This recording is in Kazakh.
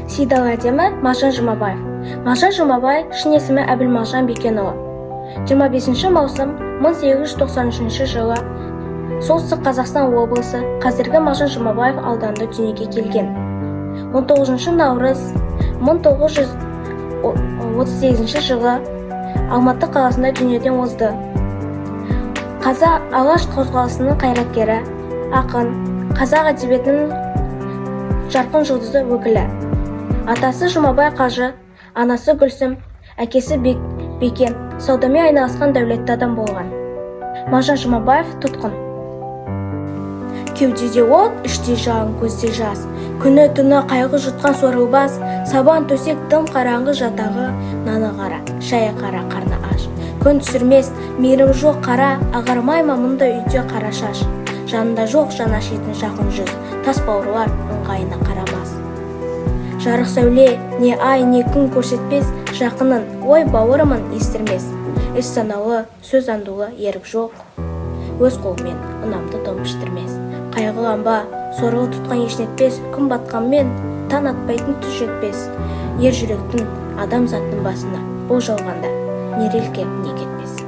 Сейдал әдемі Мағжан Жұмабаев. Мағжан Жұмабаев шын есімі Әбілмағжан Бекенұлы. 25 маусым 1893 жылы Солтүстік Қазақстан облысы, қазіргі Мағжан Жұмабаев ауданында дүниеге келген. 19 наурыз 1938 жылы Алматы қаласында дүниеден озды. Қазақ алаш қозғалысының қайраткері, ақын, қазақ әдебиетінің жарқын жұлдызы өкілі. Атасы Жұмабай Қажы, анасы Гүлсім, әкесі Бекен, саудамен айналысқан дәулетті адам болған. Мағжан Жұмабаев тұтқын. Кеудеде от, іште жалын, көзде жас. Күні түні қайғы жұтқан сорлыбас, сабан төсек тым қараңғы жатағы, наны қара, шайы қара, қарны аш. Күн түсірмес, мейірім жоқ қара, ағармай мамында үйде қара шаш. Жанында жоқ жан ашитын жақын жүз, тас бауырлар ыңғайына қарамас. Жарық сәуле, не ай, не күн көрсетпес, жақынын, ой бауырымын естірмес. Іс саналы, сөз андулы, ерік жоқ, өз қолымен ұнамды томпыштырмес. Қайғыланба, сорлы тұтқан ешнетпес, күн батқанмен таң атпайтын түс жетпес. Ер жүректің адам заттың басына, бұл жалғанда не релке, не кетпес.